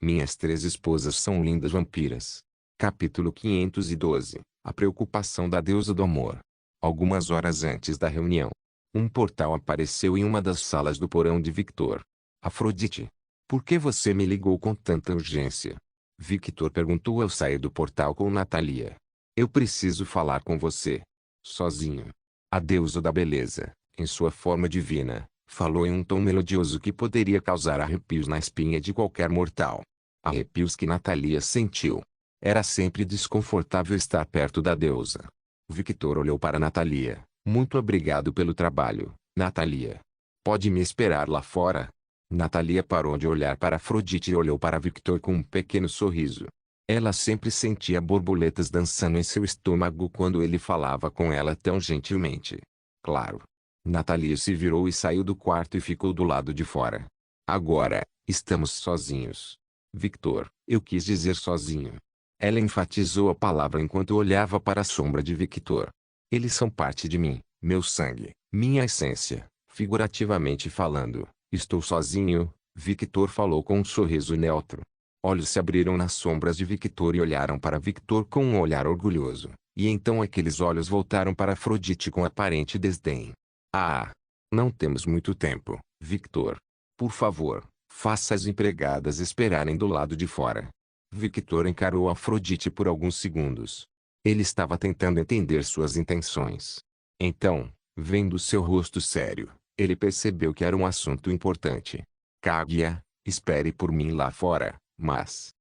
Minhas 3 esposas são lindas vampiras. Capítulo 512. A preocupação da deusa do amor. Algumas horas antes da reunião, um portal apareceu em uma das salas do porão de Victor. Afrodite. Por que você me ligou com tanta urgência? Victor perguntou ao sair do portal com Natalia. Eu preciso falar com você. Sozinho. A deusa da beleza, em sua forma divina, falou em um tom melodioso que poderia causar arrepios na espinha de qualquer mortal. Arrepios que Natalia sentiu. Era sempre desconfortável estar perto da deusa. Victor olhou para Natalia. Muito obrigado pelo trabalho, Natalia. Pode me esperar lá fora? Natalia parou de olhar para Afrodite e olhou para Victor com um pequeno sorriso. Ela sempre sentia borboletas dançando em seu estômago quando ele falava com ela tão gentilmente. Claro. Natalia se virou e saiu do quarto e ficou do lado de fora. Agora, estamos sozinhos. Victor, eu quis dizer sozinho. Ela enfatizou a palavra enquanto olhava para a sombra de Victor. Eles são parte de mim, meu sangue, minha essência. Figurativamente falando, estou sozinho, Victor falou com um sorriso neutro. Olhos se abriram nas sombras de Victor e olharam para Victor com um olhar orgulhoso. E então aqueles olhos voltaram para Afrodite com aparente desdém. Ah! Não temos muito tempo, Victor. Por favor, faça as empregadas esperarem do lado de fora. Victor encarou Afrodite por alguns segundos. Ele estava tentando entender suas intenções. Então, vendo seu rosto sério, ele percebeu que era um assunto importante. Kaguya, espere por mim lá fora, mas...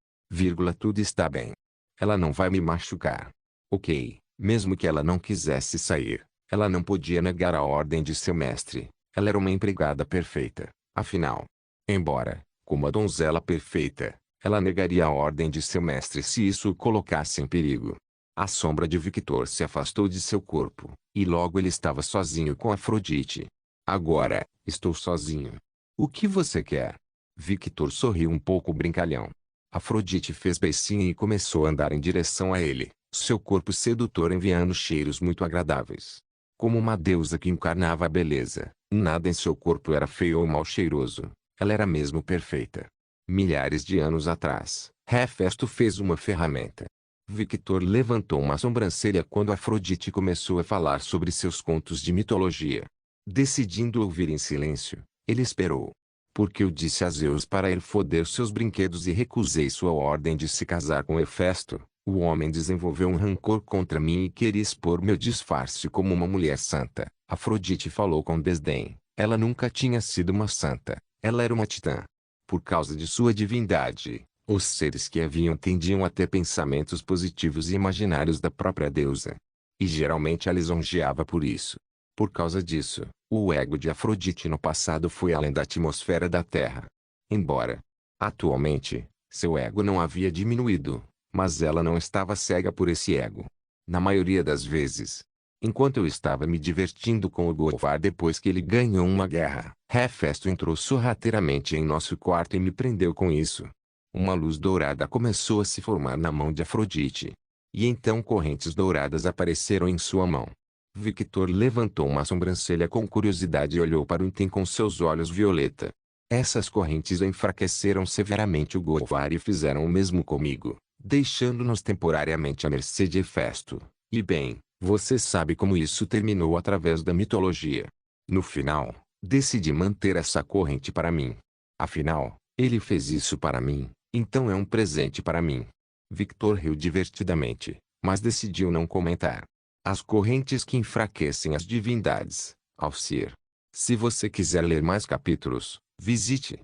tudo está bem. Ela não vai me machucar. Ok, mesmo que ela não quisesse sair, ela não podia negar a ordem de seu mestre. Ela era uma empregada perfeita, afinal. Embora, como a donzela perfeita, ela negaria a ordem de seu mestre se isso o colocasse em perigo. A sombra de Victor se afastou de seu corpo, e logo ele estava sozinho com Afrodite. Agora, estou sozinho. O que você quer? Victor sorriu um pouco brincalhão. Afrodite fez beicinho e começou a andar em direção a ele, seu corpo sedutor enviando cheiros muito agradáveis. Como uma deusa que encarnava a beleza, nada em seu corpo era feio ou mal cheiroso. Ela era mesmo perfeita. Milhares de anos atrás, Hefesto fez uma ferramenta. Victor levantou uma sobrancelha quando Afrodite começou a falar sobre seus contos de mitologia. Decidindo ouvir em silêncio, ele esperou. Porque eu disse a Zeus para ir foder seus brinquedos e recusei sua ordem de se casar com Hefesto, o homem desenvolveu um rancor contra mim e queria expor meu disfarce como uma mulher santa. Afrodite falou com desdém. Ela nunca tinha sido uma santa, ela era uma titã. Por causa de sua divindade, os seres que a viam tendiam a ter pensamentos positivos e imaginários da própria deusa. E geralmente a lisonjeava por isso. Por causa disso, o ego de Afrodite no passado foi além da atmosfera da Terra. Embora, atualmente, seu ego não havia diminuído, mas ela não estava cega por esse ego. Na maioria das vezes, enquanto eu estava me divertindo com o Govar depois que ele ganhou uma guerra, Hefesto entrou sorrateiramente em nosso quarto e me prendeu com isso. Uma luz dourada começou a se formar na mão de Afrodite. E então correntes douradas apareceram em sua mão. Victor levantou uma sobrancelha com curiosidade e olhou para o item com seus olhos violeta. Essas correntes enfraqueceram severamente o Govar e fizeram o mesmo comigo, deixando-nos temporariamente à mercê de Hefesto. E bem, você sabe como isso terminou através da mitologia. No final, decidi manter essa corrente para mim. Afinal, ele fez isso para mim, então é um presente para mim. Victor riu divertidamente, mas decidiu não comentar. As correntes que enfraquecem as divindades, Alcir. Se você quiser ler mais capítulos, visite.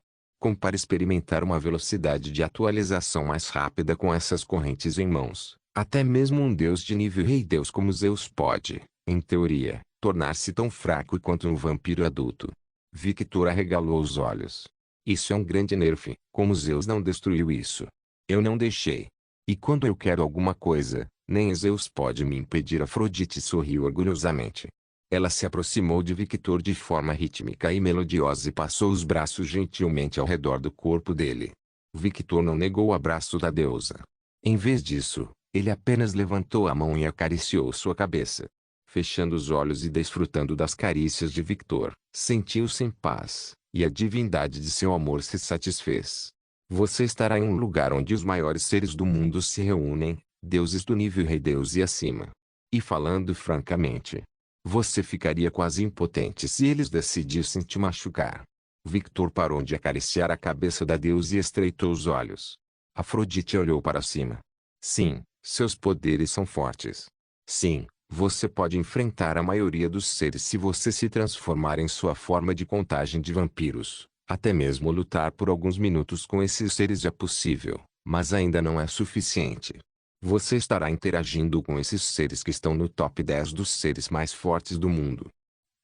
Para experimentar uma velocidade de atualização mais rápida com essas correntes em mãos. Até mesmo um deus de nível rei deus como Zeus pode, em teoria, tornar-se tão fraco quanto um vampiro adulto. Victor arregalou os olhos. Isso é um grande nerf, como Zeus não destruiu isso. Eu não deixei. E quando eu quero alguma coisa, nem Zeus pode me impedir. Afrodite sorriu orgulhosamente. Ela se aproximou de Victor de forma rítmica e melodiosa e passou os braços gentilmente ao redor do corpo dele. Victor não negou o abraço da deusa. Em vez disso, ele apenas levantou a mão e acariciou sua cabeça. Fechando os olhos e desfrutando das carícias de Victor, sentiu-se em paz, e a divindade de seu amor se satisfez. Você estará em um lugar onde os maiores seres do mundo se reúnem, deuses do nível Rei Deus e acima. E falando francamente, você ficaria quase impotente se eles decidissem te machucar. Victor parou de acariciar a cabeça da deusa e estreitou os olhos. Afrodite olhou para cima. Sim, seus poderes são fortes. Sim, você pode enfrentar a maioria dos seres se você se transformar em sua forma de contagem de vampiros. Até mesmo lutar por alguns minutos com esses seres é possível, mas ainda não é suficiente. Você estará interagindo com esses seres que estão no top 10 dos seres mais fortes do mundo.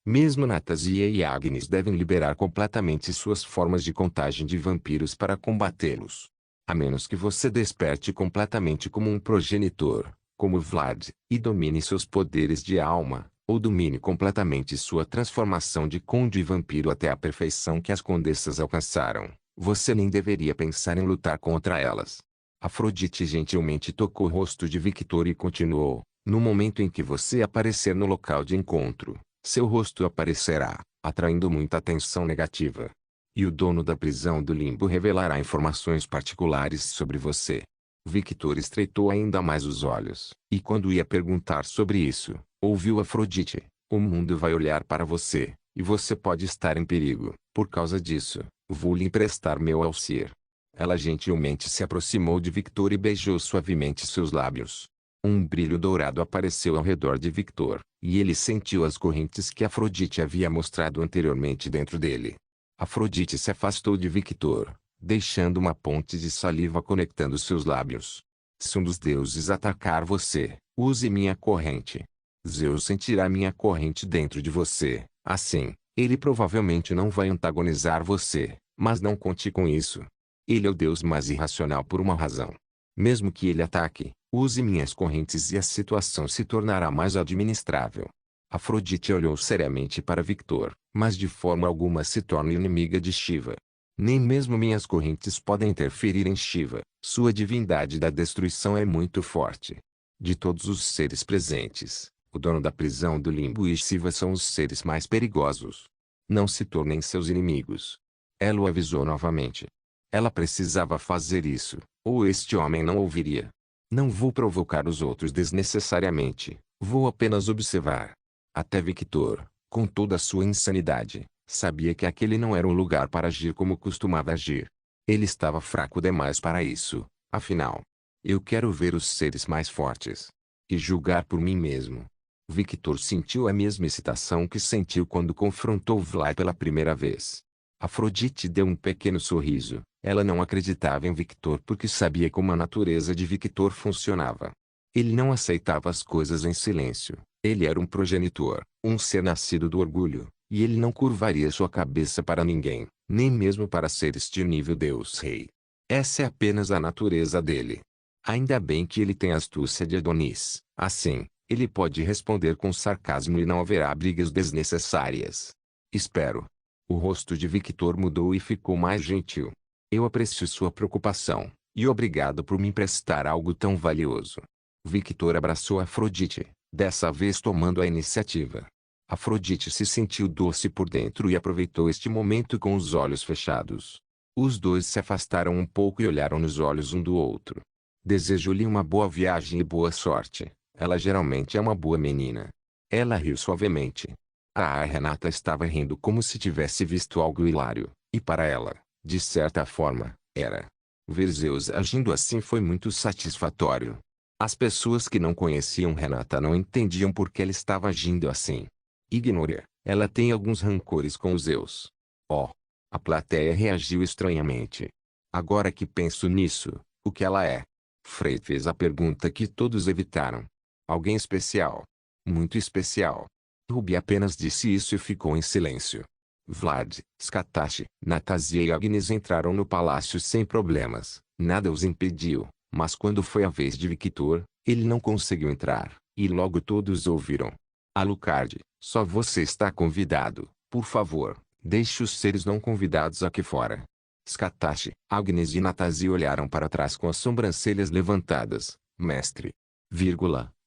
Mesmo Natasha e Agnes devem liberar completamente suas formas de contagem de vampiros para combatê-los. A menos que você desperte completamente como um progenitor, como Vlad, e domine seus poderes de alma, ou domine completamente sua transformação de conde e vampiro até a perfeição que as condessas alcançaram, você nem deveria pensar em lutar contra elas. Afrodite gentilmente tocou o rosto de Victor e continuou: no momento em que você aparecer no local de encontro, seu rosto aparecerá, atraindo muita atenção negativa. E o dono da prisão do limbo revelará informações particulares sobre você. Victor estreitou ainda mais os olhos, e quando ia perguntar sobre isso, ouviu Afrodite: o mundo vai olhar para você, e você pode estar em perigo. Por causa disso, vou lhe emprestar meu elixir. Ela gentilmente se aproximou de Victor e beijou suavemente seus lábios. Um brilho dourado apareceu ao redor de Victor, e ele sentiu as correntes que Afrodite havia mostrado anteriormente dentro dele. Afrodite se afastou de Victor, deixando uma ponte de saliva conectando seus lábios. Se um dos deuses atacar você, use minha corrente. Zeus sentirá minha corrente dentro de você. Assim, ele provavelmente não vai antagonizar você, mas não conte com isso. Ele é o deus mais irracional por uma razão. Mesmo que ele ataque, use minhas correntes e a situação se tornará mais administrável. Afrodite olhou seriamente para Victor, mas de forma alguma se torna inimiga de Shiva. Nem mesmo minhas correntes podem interferir em Shiva, sua divindade da destruição é muito forte. De todos os seres presentes, o dono da prisão do limbo e Shiva são os seres mais perigosos. Não se tornem seus inimigos. Ela o avisou novamente. Ela precisava fazer isso, ou este homem não ouviria. Não vou provocar os outros desnecessariamente, vou apenas observar. Até Victor, com toda a sua insanidade, sabia que aquele não era um lugar para agir como costumava agir. Ele estava fraco demais para isso, afinal. Eu quero ver os seres mais fortes. E julgar por mim mesmo. Victor sentiu a mesma excitação que sentiu quando confrontou Vlad pela primeira vez. Afrodite deu um pequeno sorriso. Ela não acreditava em Victor porque sabia como a natureza de Victor funcionava. Ele não aceitava as coisas em silêncio. Ele era um progenitor, um ser nascido do orgulho, e ele não curvaria sua cabeça para ninguém, nem mesmo para seres de nível Deus-Rei. Essa é apenas a natureza dele. Ainda bem que ele tem a astúcia de Adonis. Assim, ele pode responder com sarcasmo e não haverá brigas desnecessárias. Espero. O rosto de Victor mudou e ficou mais gentil. Eu aprecio sua preocupação, e obrigado por me emprestar algo tão valioso. Victor abraçou Afrodite, dessa vez tomando a iniciativa. Afrodite se sentiu doce por dentro e aproveitou este momento com os olhos fechados. Os dois se afastaram um pouco e olharam nos olhos um do outro. Desejo-lhe uma boa viagem e boa sorte. Ela geralmente é uma boa menina. Ela riu suavemente. Renata estava rindo como se tivesse visto algo hilário, e para ela, de certa forma, era. Ver Zeus agindo assim foi muito satisfatório. As pessoas que não conheciam Renata não entendiam por que ela estava agindo assim. Ignore, ela tem alguns rancores com os Zeus. Oh! A plateia reagiu estranhamente. Agora que penso nisso, o que ela é? Frey fez a pergunta que todos evitaram. Alguém especial. Muito especial. Ruby apenas disse isso e ficou em silêncio. Vlad, Skatashi, Natasha e Agnes entraram no palácio sem problemas, nada os impediu, mas quando foi a vez de Victor, ele não conseguiu entrar, e logo todos ouviram. Alucard, só você está convidado, por favor, deixe os seres não convidados aqui fora. Skatashi, Agnes e Natasha olharam para trás com as sobrancelhas levantadas. Mestre.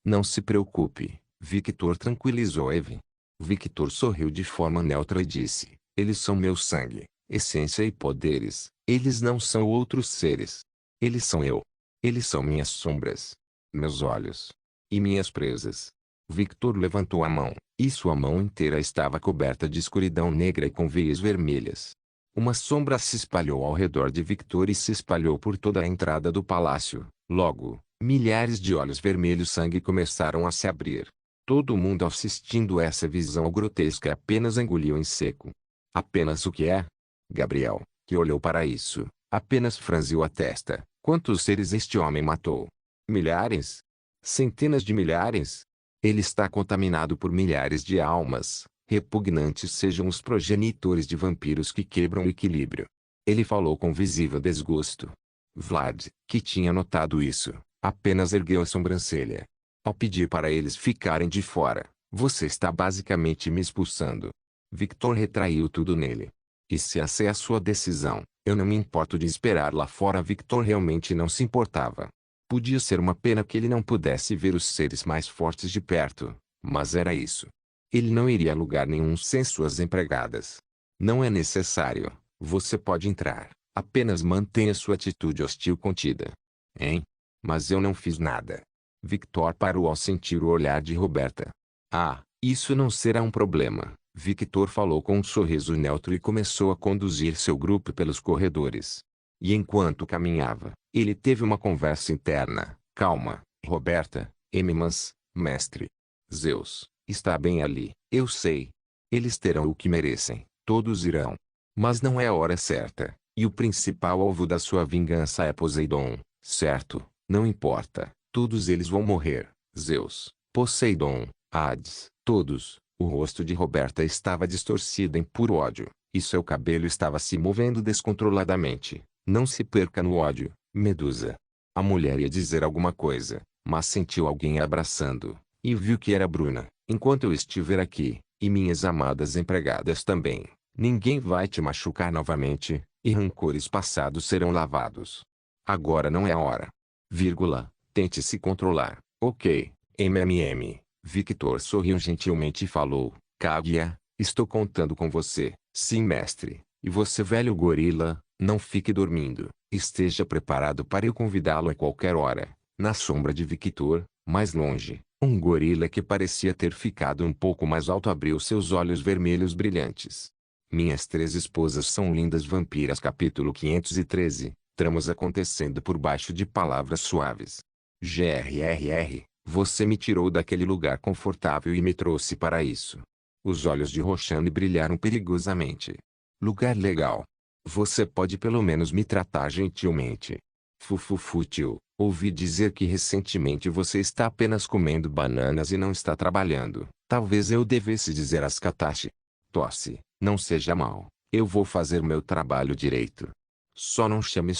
Não se preocupe, Victor tranquilizou Eve. Victor sorriu de forma neutra e disse: eles são meu sangue, essência e poderes. Eles não são outros seres. Eles são eu. Eles são minhas sombras, meus olhos e minhas presas. Victor levantou a mão, e sua mão inteira estava coberta de escuridão negra e com veias vermelhas. Uma sombra se espalhou ao redor de Victor e se espalhou por toda a entrada do palácio. Logo, milhares de olhos vermelhos sangue começaram a se abrir. Todo mundo assistindo essa visão grotesca apenas engoliu em seco. Apenas o que é? Gabriel, que olhou para isso, apenas franziu a testa. Quantos seres este homem matou? Milhares? Centenas de milhares? Ele está contaminado por milhares de almas. Repugnantes sejam os progenitores de vampiros que quebram o equilíbrio. Ele falou com visível desgosto. Vlad, que tinha notado isso, apenas ergueu a sobrancelha. Ao pedir para eles ficarem de fora, você está basicamente me expulsando. Victor retraiu tudo nele. E se essa é a sua decisão, eu não me importo de esperar lá fora. Victor realmente não se importava. Podia ser uma pena que ele não pudesse ver os seres mais fortes de perto, mas era isso. Ele não iria a lugar nenhum sem suas empregadas. Não é necessário, você pode entrar, apenas mantenha sua atitude hostil contida. Hein? Mas eu não fiz nada. Victor parou ao sentir o olhar de Roberta. Ah, isso não será um problema. Victor falou com um sorriso neutro e começou a conduzir seu grupo pelos corredores. E enquanto caminhava, ele teve uma conversa interna. Calma, Roberta, mas, mestre. Zeus, está bem ali, eu sei. Eles terão o que merecem, todos irão. Mas não é a hora certa, e o principal alvo da sua vingança é Poseidon, certo? Não importa, todos eles vão morrer. Zeus, Poseidon, Hades, todos. O rosto de Roberta estava distorcido em puro ódio, e seu cabelo estava se movendo descontroladamente. Não se perca no ódio, Medusa. A mulher ia dizer alguma coisa, mas sentiu alguém a abraçando, e viu que era Bruna. Enquanto eu estiver aqui, e minhas amadas empregadas também, ninguém vai te machucar novamente, e rancores passados serão lavados. Agora não é a hora. Vírgula, tente se controlar, ok, MMM. Victor sorriu gentilmente e falou, Kaguya, estou contando com você. Sim, mestre. E você, velho gorila, não fique dormindo. Esteja preparado para eu convidá-lo a qualquer hora. Na sombra de Victor, mais longe, um gorila que parecia ter ficado um pouco mais alto abriu seus olhos vermelhos brilhantes. Minhas 3 esposas são lindas vampiras. Capítulo 513. Tramas acontecendo por baixo de palavras suaves. GRRR. Você me tirou daquele lugar confortável e me trouxe para isso. Os olhos de Roxane brilharam perigosamente. Lugar legal. Você pode pelo menos me tratar gentilmente. Fútil. Ouvi dizer que recentemente você está apenas comendo bananas e não está trabalhando. Talvez eu devesse dizer às Katashi. Tosse. Não seja mal. Eu vou fazer meu trabalho direito. Só não chame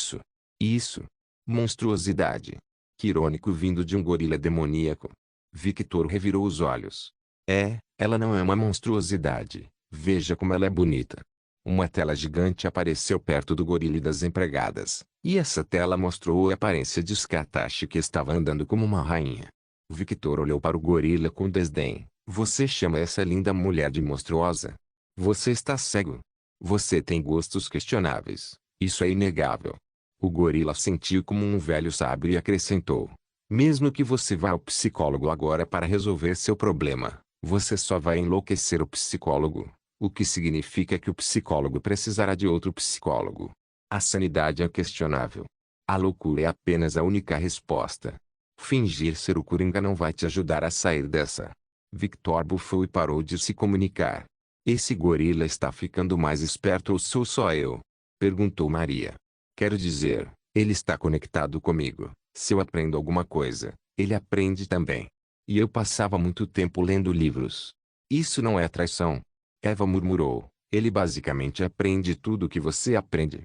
isso. Monstruosidade. Que irônico vindo de um gorila demoníaco. Victor revirou os olhos. Ela não é uma monstruosidade. Veja como ela é bonita. Uma tela gigante apareceu perto do gorila e das empregadas, e essa tela mostrou a aparência de Katashi, que estava andando como uma rainha. Victor olhou para o gorila com desdém. Você chama essa linda mulher de monstruosa? Você está cego. Você tem gostos questionáveis. Isso é inegável. O gorila sentiu como um velho sábio e acrescentou. Mesmo que você vá ao psicólogo agora para resolver seu problema, você só vai enlouquecer o psicólogo. O que significa que o psicólogo precisará de outro psicólogo. A sanidade é questionável. A loucura é apenas a única resposta. Fingir ser o Coringa não vai te ajudar a sair dessa. Victor bufou e parou de se comunicar. Esse gorila está ficando mais esperto ou sou só eu? Perguntou Maria. Quero dizer, ele está conectado comigo. Se eu aprendo alguma coisa, ele aprende também. E eu passava muito tempo lendo livros. Isso não é traição? Eva murmurou. Ele basicamente aprende tudo o que você aprende.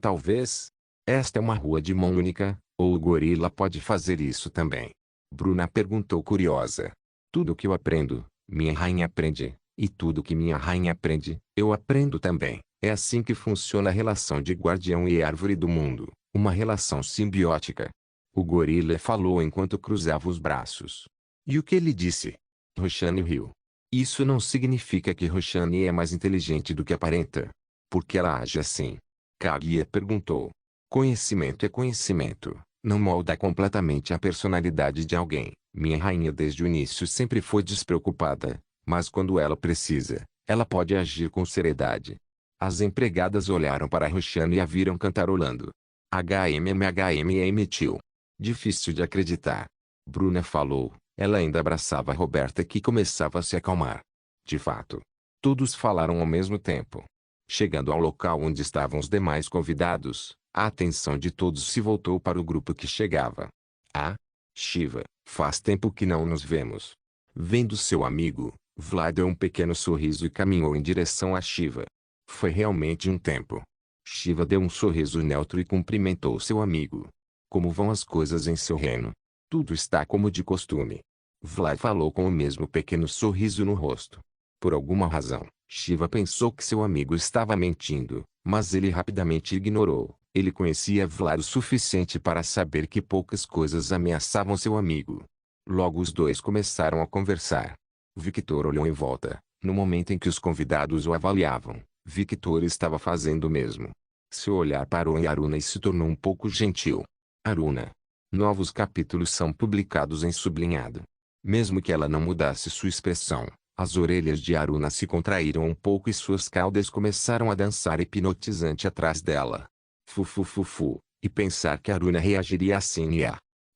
Talvez? Esta é uma rua de mão única, ou o gorila pode fazer isso também? Bruna perguntou curiosa. Tudo o que eu aprendo, minha rainha aprende, e tudo que minha rainha aprende, eu aprendo também. É assim que funciona a relação de guardião e árvore do mundo, uma relação simbiótica. O gorila falou enquanto cruzava os braços. E o que ele disse? Roxane riu. Isso não significa que Roxane é mais inteligente do que aparenta. Por que ela age assim? Kaguya perguntou. Conhecimento é conhecimento. Não molda completamente a personalidade de alguém. Minha rainha desde o início sempre foi despreocupada. Mas quando ela precisa, ela pode agir com seriedade. As empregadas olharam para Roxana e a viram cantarolando. HMM Difícil de acreditar. Bruna falou. Ela ainda abraçava Roberta que começava a se acalmar. De fato. Todos falaram ao mesmo tempo. Chegando ao local onde estavam os demais convidados, a atenção de todos se voltou para o grupo que chegava. Ah, Shiva, faz tempo que não nos vemos. Vendo seu amigo, Vlad deu um pequeno sorriso e caminhou em direção a Shiva. Foi realmente um tempo. Shiva deu um sorriso neutro e cumprimentou seu amigo. Como vão as coisas em seu reino? Tudo está como de costume. Vlad falou com o mesmo pequeno sorriso no rosto. Por alguma razão, Shiva pensou que seu amigo estava mentindo, mas ele rapidamente ignorou. Ele conhecia Vlad o suficiente para saber que poucas coisas ameaçavam seu amigo. Logo os dois começaram a conversar. Victor olhou em volta. No momento em que os convidados o avaliavam, Victor estava fazendo o mesmo. Seu olhar parou em Aruna e se tornou um pouco gentil. Aruna. Novos capítulos são publicados em sublinhado. Mesmo que ela não mudasse sua expressão, as orelhas de Aruna se contraíram um pouco e suas caudas começaram a dançar hipnotizante atrás dela. Fufufufu, e pensar que Aruna reagiria assim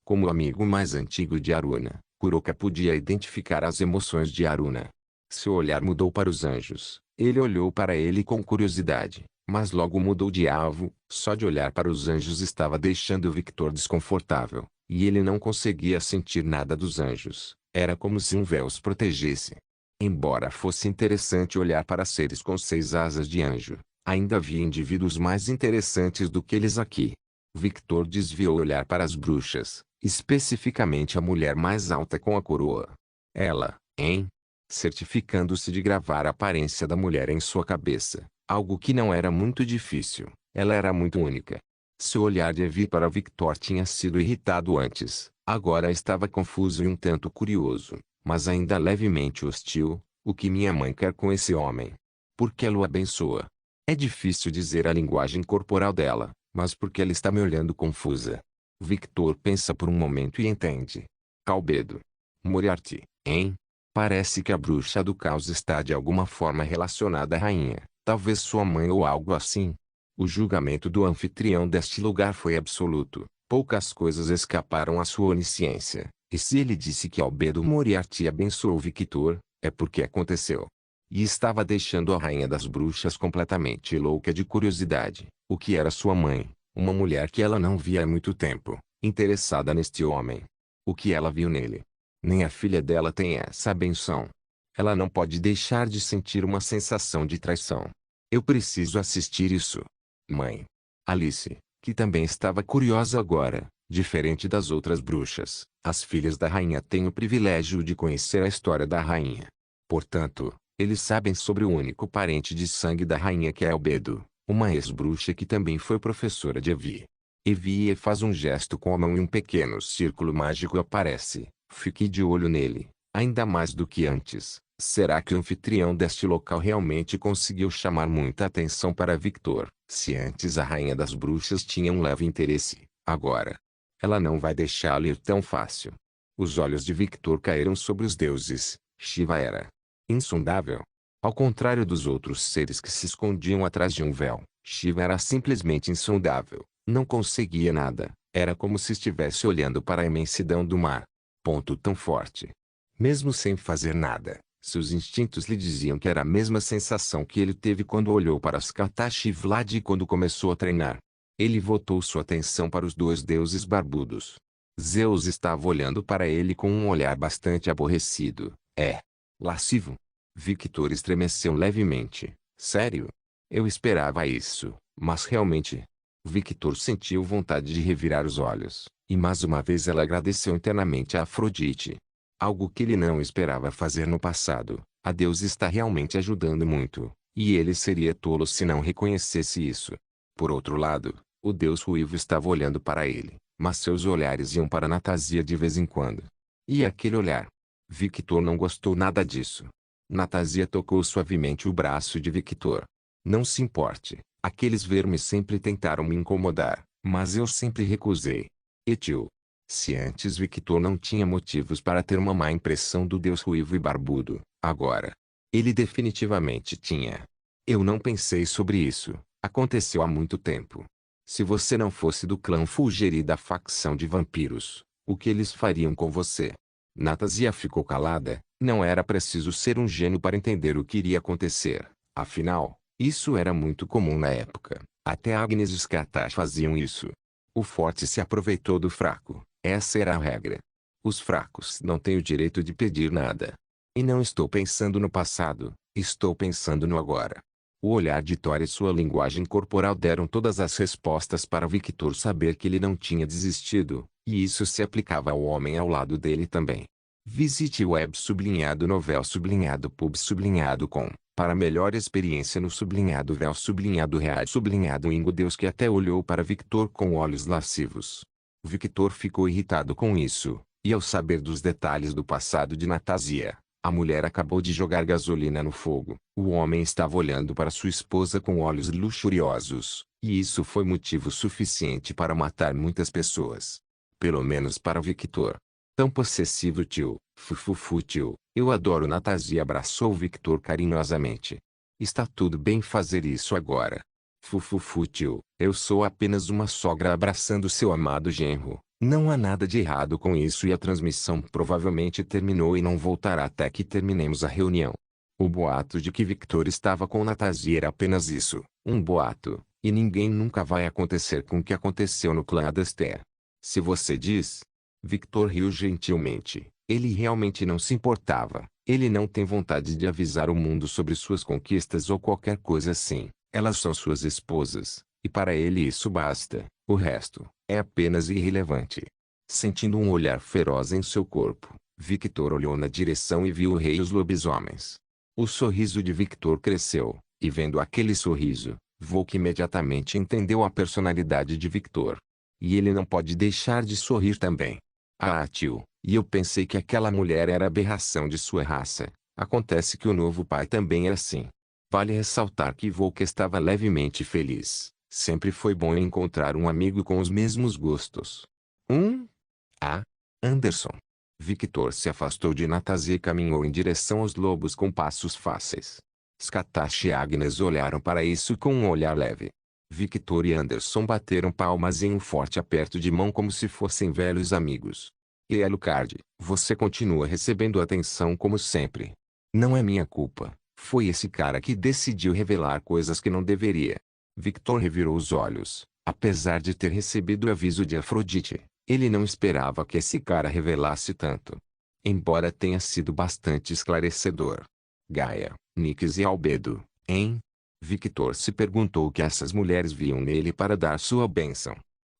Como amigo mais antigo de Aruna, Kuroka podia identificar as emoções de Aruna. Seu olhar mudou para os anjos. Ele olhou para ele com curiosidade, mas logo mudou de alvo. Só de olhar para os anjos estava deixando Victor desconfortável, e ele não conseguia sentir nada dos anjos. Era como se um véu os protegesse. Embora fosse interessante olhar para seres com 6 asas de anjo, ainda havia indivíduos mais interessantes do que eles aqui. Victor desviou o olhar para as bruxas, especificamente a mulher mais alta com a coroa. Ela, hein? Certificando-se de gravar a aparência da mulher em sua cabeça, algo que não era muito difícil. Ela era muito única. Seu olhar de Evi para Victor tinha sido irritado antes, agora estava confuso e um tanto curioso, mas ainda levemente hostil. O que minha mãe quer com esse homem? Por que ela o abençoa? É difícil dizer a linguagem corporal dela, mas porque ela está me olhando confusa. Victor pensa por um momento e entende. Albedo. Moriarty, hein? Parece que a bruxa do caos está de alguma forma relacionada à rainha, talvez sua mãe ou algo assim. O julgamento do anfitrião deste lugar foi absoluto. Poucas coisas escaparam à sua onisciência, e se ele disse que Albedo Moriarty abençoou Victor, é porque aconteceu. E estava deixando a rainha das bruxas completamente louca de curiosidade. O que era sua mãe? Uma mulher que ela não via há muito tempo, interessada neste homem. O que ela viu nele? Nem a filha dela tem essa benção. Ela não pode deixar de sentir uma sensação de traição. Eu preciso assistir isso. Mãe. Alice, que também estava curiosa agora, diferente das outras bruxas, as filhas da rainha têm o privilégio de conhecer a história da rainha. Portanto, eles sabem sobre o único parente de sangue da rainha que é Albedo, uma ex-bruxa que também foi professora de Evie. Evie faz um gesto com a mão e um pequeno círculo mágico aparece. Fiquei de olho nele, ainda mais do que antes. Será que o anfitrião deste local realmente conseguiu chamar muita atenção para Victor? Se antes a rainha das bruxas tinha um leve interesse, agora ela não vai deixá-lo ir tão fácil. Os olhos de Victor caíram sobre os deuses. Shiva era insondável. Ao contrário dos outros seres que se escondiam atrás de um véu, Shiva era simplesmente insondável. Não conseguia nada. Era como se estivesse olhando para a imensidão do mar. Ponto tão forte. Mesmo sem fazer nada, seus instintos lhe diziam que era a mesma sensação que ele teve quando olhou para Skatash e Vlad e quando começou a treinar. Ele voltou sua atenção para os 2 deuses barbudos. Zeus estava olhando para ele com um olhar bastante aborrecido. Lascivo. Victor estremeceu levemente. Sério? Eu esperava isso, mas realmente... Victor sentiu vontade de revirar os olhos, e mais uma vez ela agradeceu internamente a Afrodite. Algo que ele não esperava fazer no passado. A deusa está realmente ajudando muito, e ele seria tolo se não reconhecesse isso. Por outro lado, o deus ruivo estava olhando para ele, mas seus olhares iam para Natasia de vez em quando. E aquele olhar? Victor não gostou nada disso. Natasia tocou suavemente o braço de Victor. Não se importe, aqueles vermes sempre tentaram me incomodar, mas eu sempre recusei. E tio, se antes Victor não tinha motivos para ter uma má impressão do deus ruivo e barbudo, agora, ele definitivamente tinha. Eu não pensei sobre isso, aconteceu há muito tempo. Se você não fosse do clã Fulgeri da facção de vampiros, o que eles fariam com você? Natasia ficou calada, não era preciso ser um gênio para entender o que iria acontecer. Afinal, isso era muito comum na época. Até Agnes e Scartash faziam isso. O forte se aproveitou do fraco, essa era a regra. Os fracos não têm o direito de pedir nada. E não estou pensando no passado, estou pensando no agora. O olhar de Thor e sua linguagem corporal deram todas as respostas para Victor saber que ele não tinha desistido, e isso se aplicava ao homem ao lado dele também. Visite web sublinhado novel sublinhado pub sublinhado com, para melhor experiência no sublinhado vel sublinhado real sublinhado Ingo Deus que até olhou para Victor com olhos lascivos. Victor ficou irritado com isso, e ao saber dos detalhes do passado de Natasia, a mulher acabou de jogar gasolina no fogo. O homem estava olhando para sua esposa com olhos luxuriosos, e isso foi motivo suficiente para matar muitas pessoas. Pelo menos para Victor. Tão possessivo tio, fufufu tio, eu adoro Natasia abraçou Victor carinhosamente. Está tudo bem fazer isso agora. Fufufu tio, eu sou apenas uma sogra abraçando seu amado genro. Não há nada de errado com isso e a transmissão provavelmente terminou e não voltará até que terminemos a reunião. O boato de que Victor estava com Natasia era apenas isso, um boato, e ninguém nunca vai acontecer com o que aconteceu no clã Adaster. Se você diz... Victor riu gentilmente. Ele realmente não se importava. Ele não tem vontade de avisar o mundo sobre suas conquistas ou qualquer coisa assim. Elas são suas esposas, e para ele isso basta. O resto é apenas irrelevante. Sentindo um olhar feroz em seu corpo, Victor olhou na direção e viu o rei e os lobisomens. O sorriso de Victor cresceu, e vendo aquele sorriso, Volk imediatamente entendeu a personalidade de Victor. E ele não pode deixar de sorrir também. Ah, tio, e eu pensei que aquela mulher era aberração de sua raça. Acontece que o novo pai também é assim. Vale ressaltar que Volk estava levemente feliz. Sempre foi bom encontrar um amigo com os mesmos gostos. Anderson. Victor se afastou de Natasia e caminhou em direção aos lobos com passos fáceis. Scartash e Agnes olharam para isso com um olhar leve. Victor e Anderson bateram palmas em um forte aperto de mão como se fossem velhos amigos. E Alucard, você continua recebendo atenção como sempre. Não é minha culpa. Foi esse cara que decidiu revelar coisas que não deveria. Victor revirou os olhos. Apesar de ter recebido o aviso de Afrodite, ele não esperava que esse cara revelasse tanto. Embora tenha sido bastante esclarecedor. Gaia, Nyx e Albedo, hein? Victor se perguntou o que essas mulheres viam nele para dar sua bênção.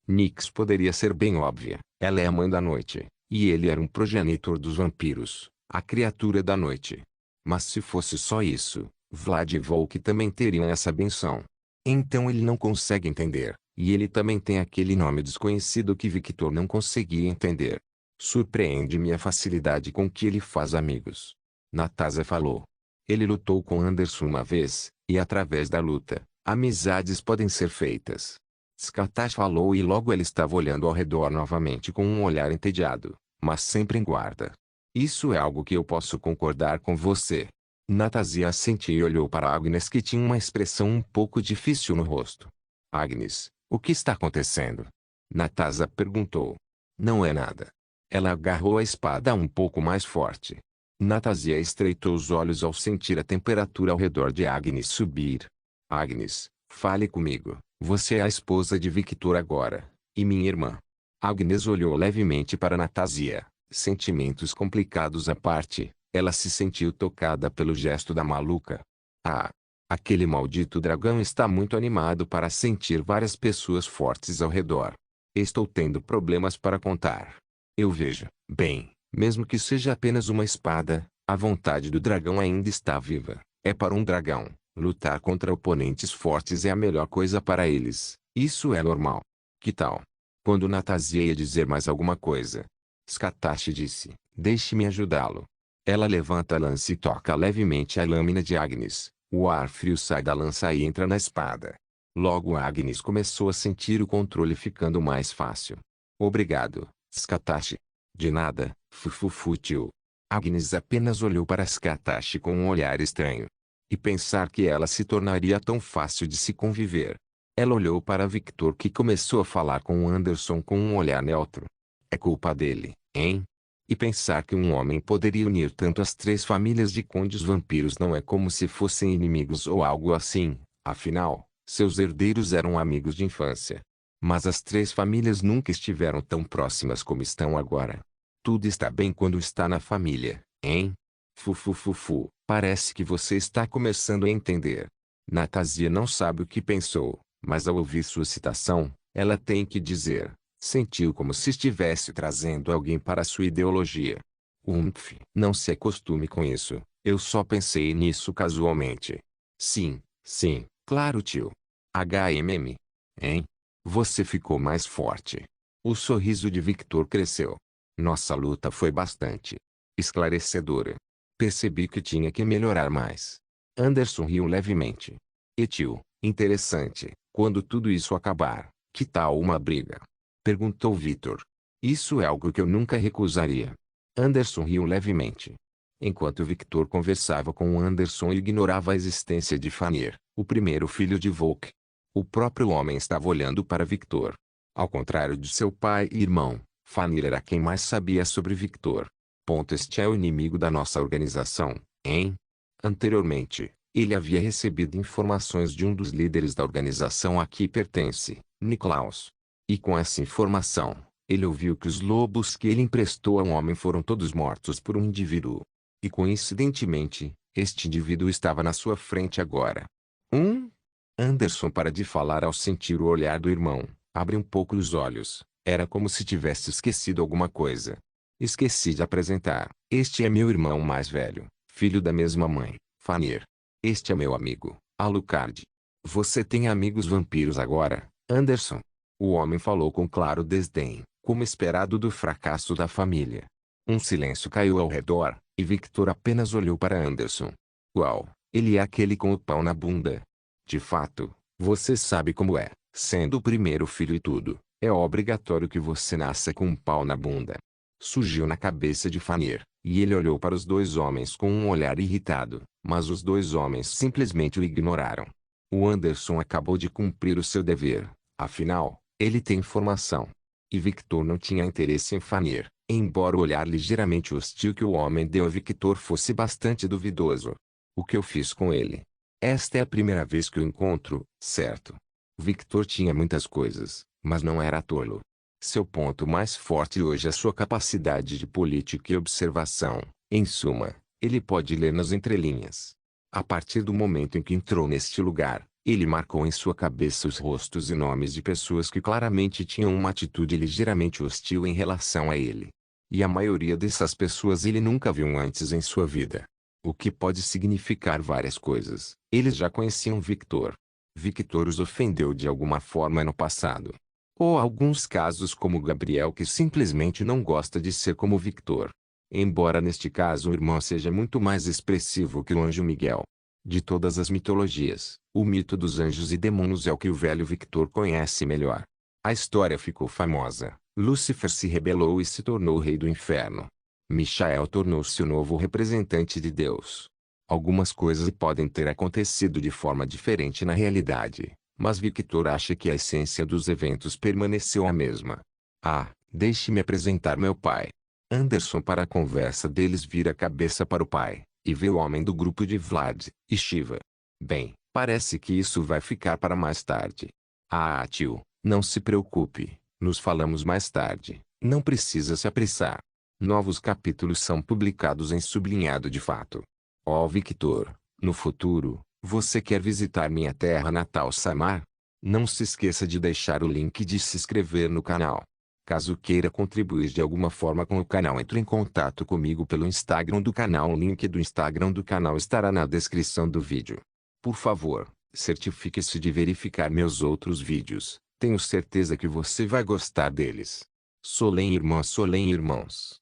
Nyx poderia ser bem óbvia. Ela é a mãe da noite, e ele era um progenitor dos vampiros, a criatura da noite. Mas se fosse só isso, Vlad e Volk também teriam essa benção. Então ele não consegue entender, e ele também tem aquele nome desconhecido que Victor não conseguia entender. Surpreende-me a facilidade com que ele faz amigos. Natasia falou. Ele lutou com Anderson uma vez, e através da luta, amizades podem ser feitas. Scartash falou e logo ele estava olhando ao redor novamente com um olhar entediado, mas sempre em guarda. Isso é algo que eu posso concordar com você. Natasia assentiu e olhou para Agnes que tinha uma expressão um pouco difícil no rosto. Agnes, o que está acontecendo? Natasia perguntou. Não é nada. Ela agarrou a espada um pouco mais forte. Natasia estreitou os olhos ao sentir a temperatura ao redor de Agnes subir. Agnes, fale comigo. Você é a esposa de Victor agora, e minha irmã. Agnes olhou levemente para Natasia. Sentimentos complicados à parte, ela se sentiu tocada pelo gesto da maluca. Ah! Aquele maldito dragão está muito animado para sentir várias pessoas fortes ao redor. Estou tendo problemas para contar. Eu vejo, bem, mesmo que seja apenas uma espada, a vontade do dragão ainda está viva. É para um dragão, lutar contra oponentes fortes é a melhor coisa para eles. Isso é normal. Que tal? Quando Natasia ia dizer mais alguma coisa, Scartash disse, deixe-me ajudá-lo. Ela levanta a lança e toca levemente a lâmina de Agnes. O ar frio sai da lança e entra na espada. Logo Agnes começou a sentir o controle ficando mais fácil. Obrigado, Scatashi. De nada, Fufufu tio. Agnes apenas olhou para Scatashi com um olhar estranho. E pensar que ela se tornaria tão fácil de se conviver. Ela olhou para Victor que começou a falar com Anderson com um olhar neutro. É culpa dele, hein? E pensar que um homem poderia unir tanto as três famílias de condes vampiros não é como se fossem inimigos ou algo assim, afinal, seus herdeiros eram amigos de infância. Mas as três famílias nunca estiveram tão próximas como estão agora. Tudo está bem quando está na família, hein? Fufufufu, parece que você está começando a entender. Natasia não sabe o que pensou, mas ao ouvir sua citação, ela tem que dizer. Sentiu como se estivesse trazendo alguém para sua ideologia. Não se acostume com isso, eu só pensei nisso casualmente. Sim, sim, claro tio. HMM. Hein? Você ficou mais forte. O sorriso de Victor cresceu. Nossa luta foi bastante esclarecedora. Percebi que tinha que melhorar mais. Anderson riu levemente. E tio, interessante, quando tudo isso acabar, que tal uma briga? Perguntou Victor. Isso é algo que eu nunca recusaria. Anderson riu levemente. Enquanto Victor conversava com Anderson e ignorava a existência de Fanir, o primeiro filho de Volk. O próprio homem estava olhando para Victor. Ao contrário de seu pai e irmão, Fanir era quem mais sabia sobre Victor. Este é o inimigo da nossa organização, hein? Anteriormente, ele havia recebido informações de um dos líderes da organização a que pertence, Niklaus. E com essa informação, ele ouviu que os lobos que ele emprestou a um homem foram todos mortos por um indivíduo. E coincidentemente, este indivíduo estava na sua frente agora. Anderson para de falar ao sentir o olhar do irmão, abre um pouco os olhos, era como se tivesse esquecido alguma coisa. Esqueci de apresentar, este é meu irmão mais velho, filho da mesma mãe, Fanir. Este é meu amigo, Alucard. Você tem amigos vampiros agora, Anderson? O homem falou com claro desdém, como esperado do fracasso da família. Um silêncio caiu ao redor, e Victor apenas olhou para Anderson. Uau, ele é aquele com o pau na bunda. De fato, você sabe como é, sendo o primeiro filho e tudo, é obrigatório que você nasça com um pau na bunda. Surgiu na cabeça de Fanir, e ele olhou para os dois homens com um olhar irritado, mas os dois homens simplesmente o ignoraram. O Anderson acabou de cumprir o seu dever, afinal, ele tem informação. E Victor não tinha interesse em Fanir, embora o olhar ligeiramente hostil que o homem deu a Victor fosse bastante duvidoso. O que eu fiz com ele? Esta é a primeira vez que o encontro, certo? Victor tinha muitas coisas, mas não era tolo. Seu ponto mais forte hoje é sua capacidade de política e observação. Em suma, ele pode ler nas entrelinhas. A partir do momento em que entrou neste lugar, ele marcou em sua cabeça os rostos e nomes de pessoas que claramente tinham uma atitude ligeiramente hostil em relação a ele. E a maioria dessas pessoas ele nunca viu antes em sua vida. O que pode significar várias coisas. Eles já conheciam Victor. Victor os ofendeu de alguma forma no passado. Ou alguns casos como Gabriel que simplesmente não gosta de ser como Victor. Embora neste caso o irmão seja muito mais expressivo que o anjo Miguel. De todas as mitologias, o mito dos anjos e demônios é o que o velho Victor conhece melhor. A história ficou famosa. Lúcifer se rebelou e se tornou o rei do inferno. Michael tornou-se o novo representante de Deus. Algumas coisas podem ter acontecido de forma diferente na realidade, mas Victor acha que a essência dos eventos permaneceu a mesma. Deixe-me apresentar meu pai. Anderson para a conversa deles vira a cabeça para o pai, e vê o homem do grupo de Vlad e Shiva. Bem, parece que isso vai ficar para mais tarde. Tio, não se preocupe, nos falamos mais tarde, não precisa se apressar. Novos capítulos são publicados em sublinhado de fato. Victor, no futuro, você quer visitar minha terra natal Samar? Não se esqueça de deixar o link de se inscrever no canal. Caso queira contribuir de alguma forma com o canal, entre em contato comigo pelo Instagram do canal. O link do Instagram do canal estará na descrição do vídeo. Por favor, certifique-se de verificar meus outros vídeos. Tenho certeza que você vai gostar deles. Solem irmãos.